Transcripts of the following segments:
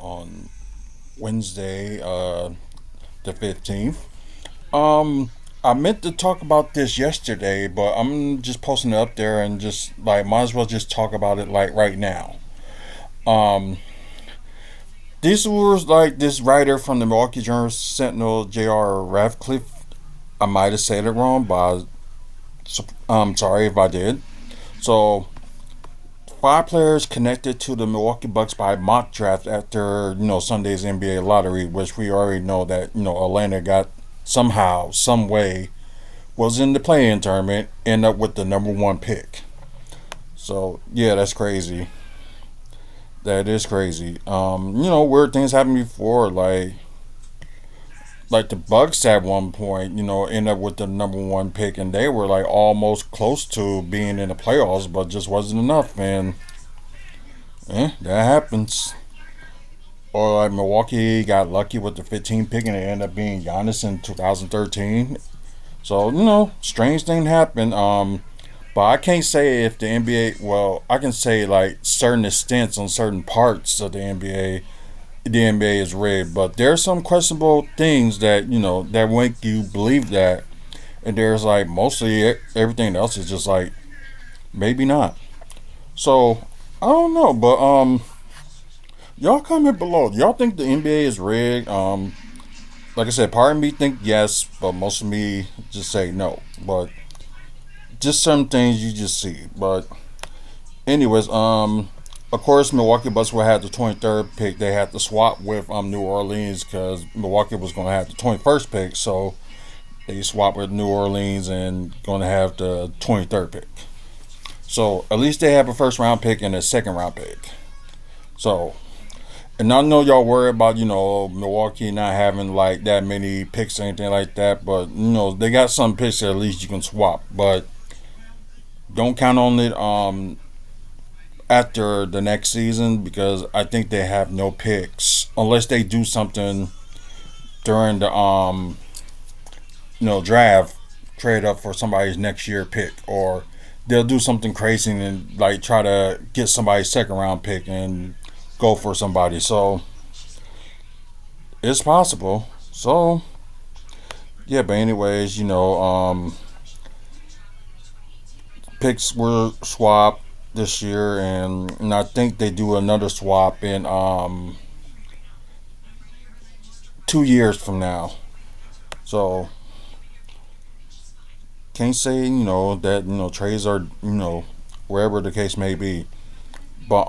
on Wednesday, the 15th. Um, I meant to talk about this yesterday, but I'm just posting it up there and just like might as well just talk about it like right now. Um, this was like this writer from the Milwaukee Journal Sentinel, J.R. Radcliffe. I might have said it wrong, but I'm sorry if I did. So, five players connected to the Milwaukee Bucks by mock draft after Sunday's NBA lottery, which we already know that Atlanta got somehow, some way was in the play-in tournament, end up with the number one pick. So yeah, that's crazy. That is crazy. Weird things happened before, like the Bucks at one point, end up with the number one pick, and they were like almost close to being in the playoffs, but just wasn't enough. And that happens. Or like Milwaukee got lucky with the 15 pick, and it ended up being Giannis in 2013. So strange thing happened. But I can't say if the NBA. Well, I can say like certain extents on certain parts of the NBA. The NBA is rigged, but there's some questionable things that that make you believe that, and there's like mostly everything else is just like maybe not. So I don't know, but y'all comment below. Do y'all think the NBA is rigged? Like I said, part of me think yes, but most of me just say no. But just some things you just see. But anyways, of course, Milwaukee Bucks will have the 23rd pick. They had to swap with New Orleans because Milwaukee was going to have the 21st pick. So they swapped with New Orleans and going to have the 23rd pick. So at least they have a first round pick and a second round pick. So, and I know y'all worry about Milwaukee not having like that many picks or anything like that, but they got some picks that at least you can swap. But don't count on it after the next season because I think they have no picks unless they do something during the draft, trade up for somebody's next year pick, or they'll do something crazy and like try to get somebody's second round pick and go for somebody. So it's possible. So yeah, but anyways, picks were swapped this year, and I think they do another swap in 2 years from now. So can't say that trades are wherever the case may be, but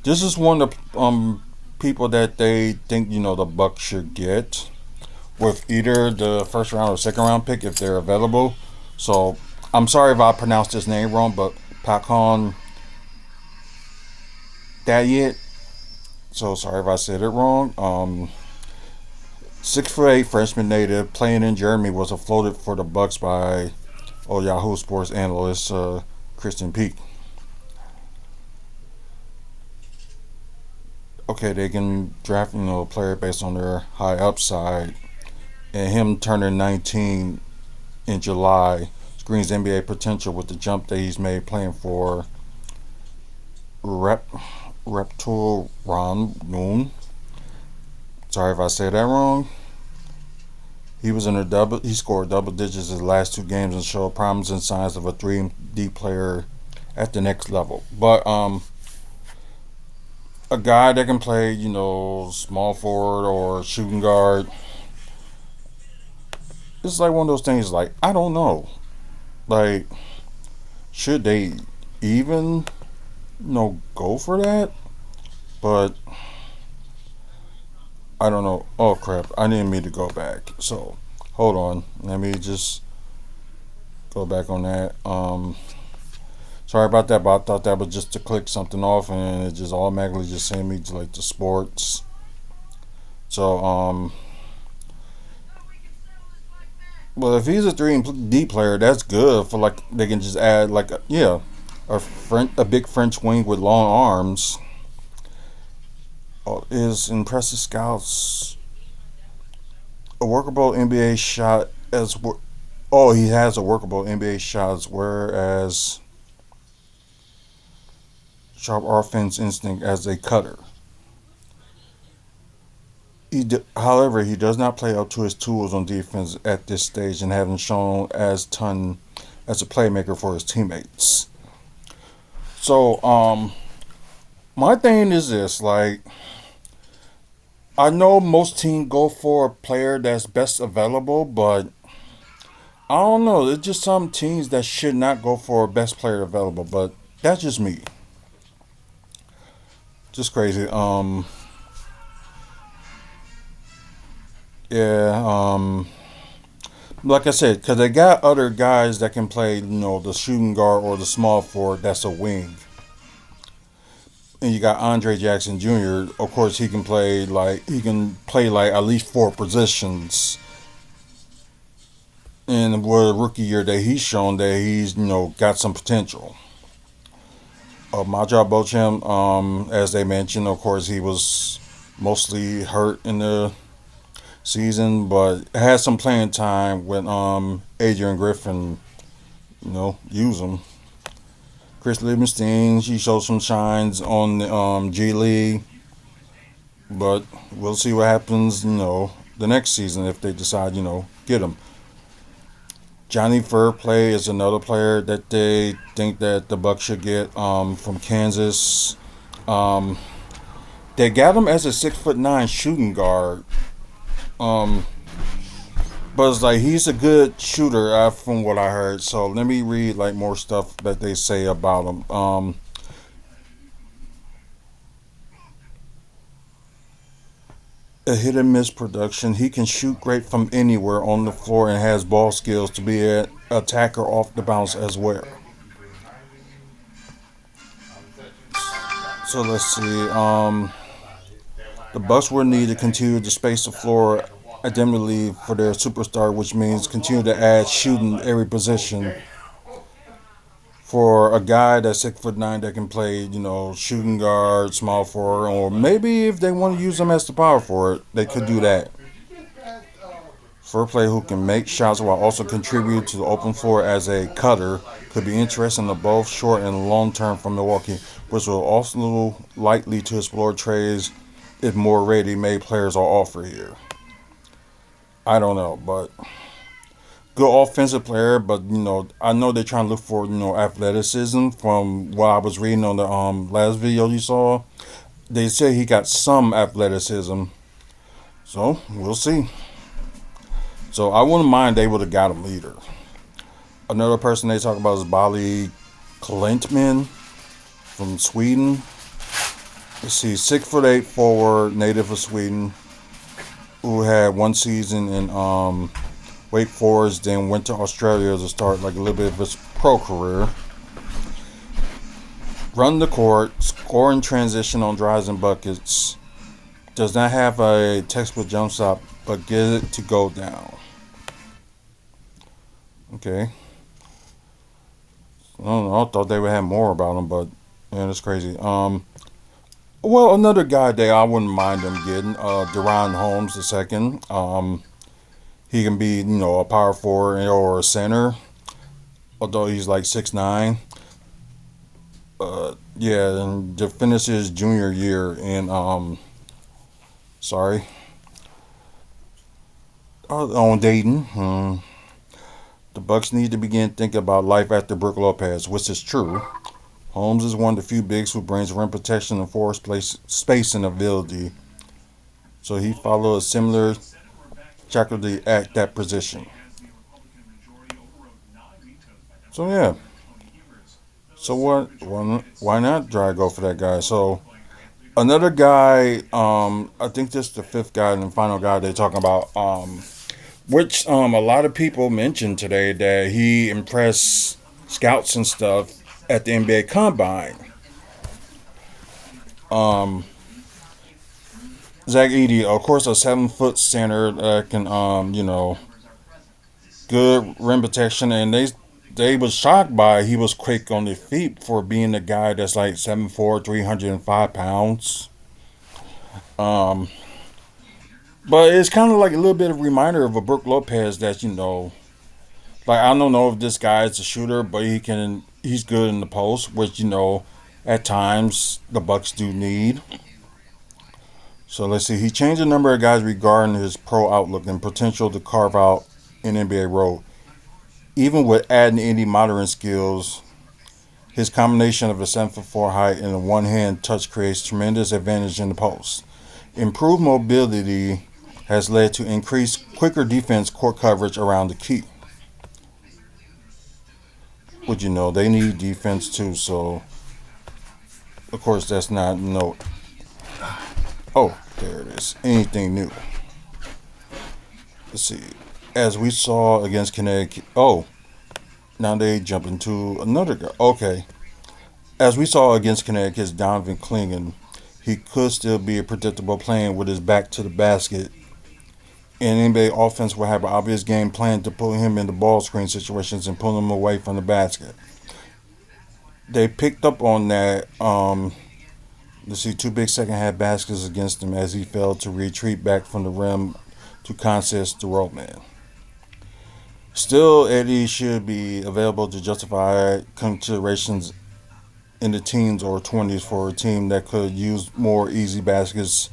this is one of the people that they think the Bucks should get with either the first round or second round pick if they're available. So I'm sorry if I pronounced his name wrong, but Pakon Dayet. So sorry if I said it wrong. 6'8" freshman native playing in Germany was floated for the Bucks by Yahoo Sports analyst Christian Peak. Okay, they can draft a player based on their high upside, and him turning 19 in July screens NBA potential with the jump that he's made playing for Rep Reptul Ron Noon. Sorry if I said that wrong. He was in a double. He scored double digits his last two games and showed promising signs of a 3D player at the next level. But a guy that can play, small forward or shooting guard. It's like one of those things. Like I don't know. Like should they even, go for that? But I don't know. Oh crap! I didn't mean to go back. So hold on. Let me just go back on that. Sorry about that, but I thought that was just to click something off, and it just automatically just sent me to like the sports. So well, if he's a 3D player, that's good for like they can just add like a big French wing with long arms. Is impressive scouts a workable NBA shot oh, he has a workable NBA shot, whereas sharp offense instinct as a cutter. However, he does not play up to his tools on defense at this stage and haven't shown as ton as a playmaker for his teammates. So, my thing is this: like, I know most teams go for a player that's best available, but I don't know. There's just some teams that should not go for a best player available. But that's just me. Just crazy. Yeah. Like I said, because they got other guys that can play, the shooting guard or the small forward. That's a wing. And you got Andre Jackson Jr. Of course, he can play like at least four positions. And with a rookie year that he's shown that he's got some potential. Major Bochum, as they mentioned, of course, he was mostly hurt in the season, but had some playing time when Adrian Griffin, use him. Chris Livingston, she showed some shines on the G League, but we'll see what happens, the next season if they decide, get him. Johnny Fairplay is another player that they think that the Bucks should get from Kansas. Um, they got him as a 6'9" shooting guard. Um, but it's like he's a good shooter from what I heard. So let me read like more stuff that they say about him. A hit and miss production. He can shoot great from anywhere on the floor and has ball skills to be an attacker off the bounce as well. So let's see. The Bucks will need to continue to space the floor academically for their superstar, which means continue to add shooting every position for a guy that's 6'9" that can play, shooting guard, small forward, or maybe if they want to use him as the power forward, they could do that. For a player who can make shots while also contribute to the open floor as a cutter could be interesting to both short and long term for Milwaukee, which will also likely to explore trades if more ready-made players are offered here. I don't know, but good offensive player. But I know they're trying to look for athleticism. From what I was reading on the last video you saw, they say he got some athleticism. So we'll see. So I wouldn't mind they would have got him either. Another person they talk about is Bali Klintman from Sweden. Let's see, 6'8" forward, native of Sweden, who had one season in Wake Forest, then went to Australia to start like a little bit of his pro career. Run the court, score in transition on drives and buckets. Does not have a textbook jump shot, but get it to go down. Okay. I don't know. I thought they would have more about him, but man, it's crazy. Well, another guy that I wouldn't mind them getting, Deron Holmes the second. He can be, a power forward or a center, although he's like 6'9". Yeah, and to finish his junior year in sorry, on Dayton. The Bucks need to begin thinking about life after Brook Lopez, which is true. Holmes is one of the few bigs who brings rim protection and force space and ability. So he followed a similar faculty at that position. So yeah. So what? Why not try to go for that guy? So another guy, I think this is the fifth guy and the final guy they're talking about, which a lot of people mentioned today that he impressed scouts and stuff at the NBA Combine. Um, Zach Edey, of course, a 7 foot center that can, good rim protection, and they was shocked by he was quick on his feet for being a guy that's like 7'4", 305 pounds. Um, but it's kind of like a little bit of a reminder of a Brook Lopez that like I don't know if this guy is a shooter, but he's good in the post, which at times the Bucks do need. So let's see. He changed a number of guys regarding his pro outlook and potential to carve out an NBA role. Even with adding any modern skills, his combination of a 7'4" height and a one-hand touch creates tremendous advantage in the post. Improved mobility has led to increased, quicker defense court coverage around the key. But they need defense too, so of course that's not no. Oh, there it is. Anything new? Let's see. As we saw against Connecticut. Oh, now they jump into another guy. Okay. As we saw against Connecticut's Donovan Clingan, he could still be a predictable playing with his back to the basket. And NBA offense will have an obvious game plan to put him into ball screen situations and pull him away from the basket. They picked up on that. Let's see, two big second half baskets against him as he failed to retreat back from the rim to contest the road man. Still, Eddie should be available to justify considerations in the teens or 20s for a team that could use more easy baskets,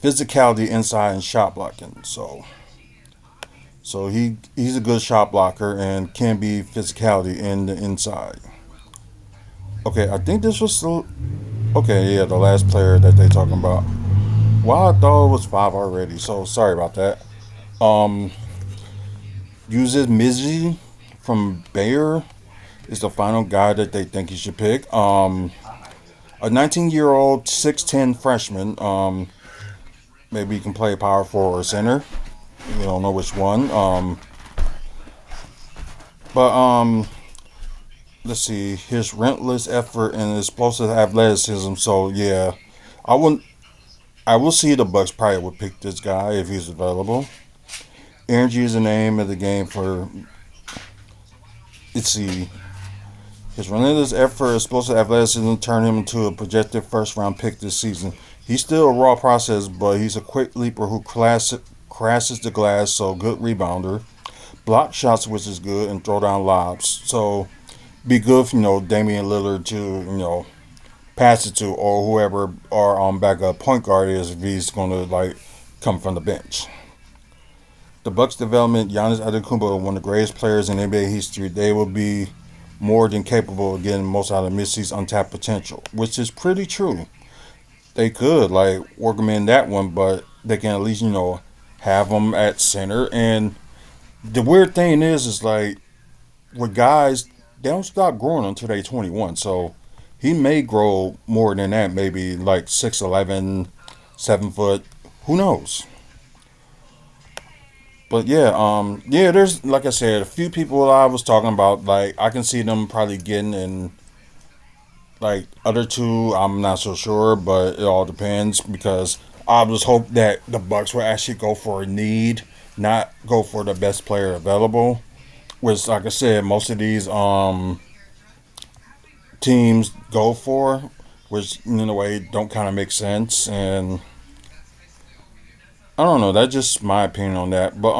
physicality inside, and shot blocking. So he's a good shot blocker and can be physicality in the inside. Okay, I think this was the the last player that they talking about. Well, I thought it was five already, so sorry about that. Um, Uses Mizzy from Bayer is the final guy that they think he should pick. A 19-year-old 6'10" freshman. Maybe he can play power forward or center. We don't know which one. But let's see. His relentless effort and explosive athleticism. So yeah, I wouldn't. I will see the Bucks probably would pick this guy if he's available. Energy is the name of the game for. Let's see. His relentless effort, explosive athleticism turned him into a projected first-round pick this season. He's still a raw process, but he's a quick leaper who crashes the glass, so good rebounder. Block shots, which is good, and throw down lobs. So be good for, Damian Lillard to, pass it to, or whoever our backup point guard is if he's going to, come from the bench. The Bucks development, Giannis Antetokounmpo, one of the greatest players in NBA history. They will be more than capable of getting most out of Missy's untapped potential, which is pretty true. They could work him in that one, but they can at least have him at center. And the weird thing is with guys, they don't stop growing until they're 21. So he may grow more than that, maybe 6'11", 7 foot. Who knows? But yeah, there's like I said, a few people I was talking about. I can see them probably getting in. Other two, I'm not so sure, but it all depends because I just hope that the Bucks will actually go for a need, not go for the best player available. Which, like I said, most of these teams go for, which in a way don't kind of make sense, and I don't know. That's just my opinion on that. But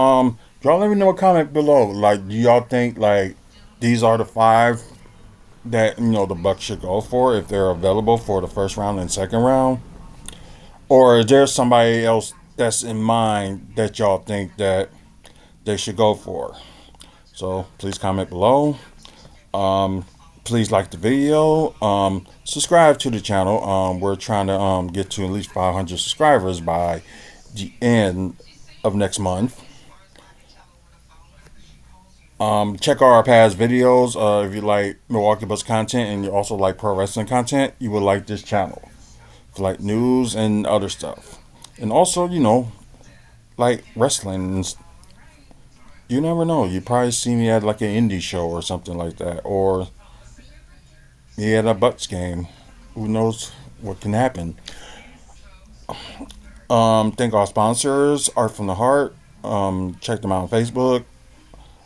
y'all let me know a comment below. Do y'all think these are the five that the Bucks should go for if they're available for the first round and second round, or is there somebody else that's in mind that y'all think that they should go for? So please comment below. Please like the video. Subscribe to the channel. We're trying to get to at least 500 subscribers by the end of next month. Check our past videos. If you like Milwaukee Bucks content and you also like pro wrestling content, you will like this channel. For news and other stuff. And also, wrestling. You never know. You probably see me at an indie show or something like that. Or me at a Bucks game. Who knows what can happen. Thank our sponsors, Art from the Heart. Check them out on Facebook.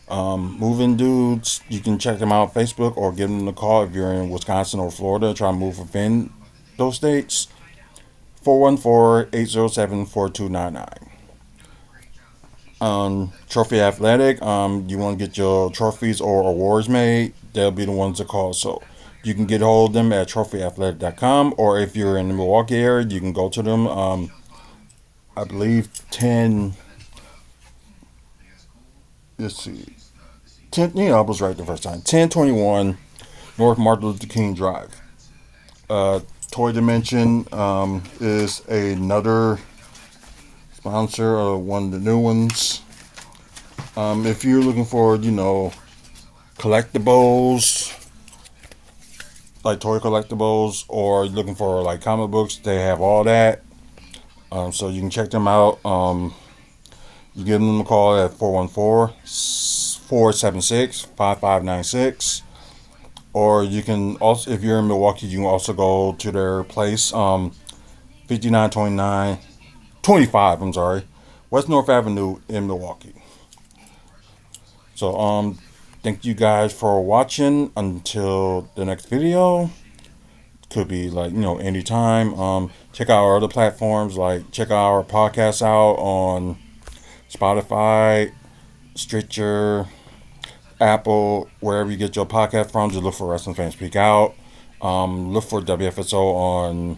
Moving Dudes, you can check them out on Facebook or give them a call if you're in Wisconsin or Florida. Try to move within those states. 414-807-4299. Trophy Athletic, you want to get your trophies or awards made, they'll be the ones to call. So you can get a hold of them at trophyathletic.com, or if you're in the Milwaukee area, you can go to them. I believe 10. Let's see, 10. I was right the first time. 1021 North Martin Luther King Drive. Toy Dimension is another sponsor of one of the new ones. If you're looking for, collectibles, like toy collectibles, or you're looking for like comic books, they have all that. So you can check them out. You give them a call at 414-476-5596. Or you can also, if you're in Milwaukee, you can also go to their place, 5925, I'm sorry, West North Avenue in Milwaukee. So, thank you guys for watching. Until the next video. Could be like, anytime. Check out our other platforms, like check our podcast out on Spotify, Stitcher, Apple, wherever you get your podcast from. Just look for Wrestling Fans Speak Out. Look for WFSO on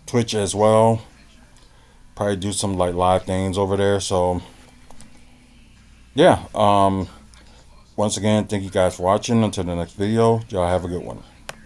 Twitch as well. Probably do some like live things over there. So yeah. Once again, thank you guys for watching. Until the next video, y'all have a good one.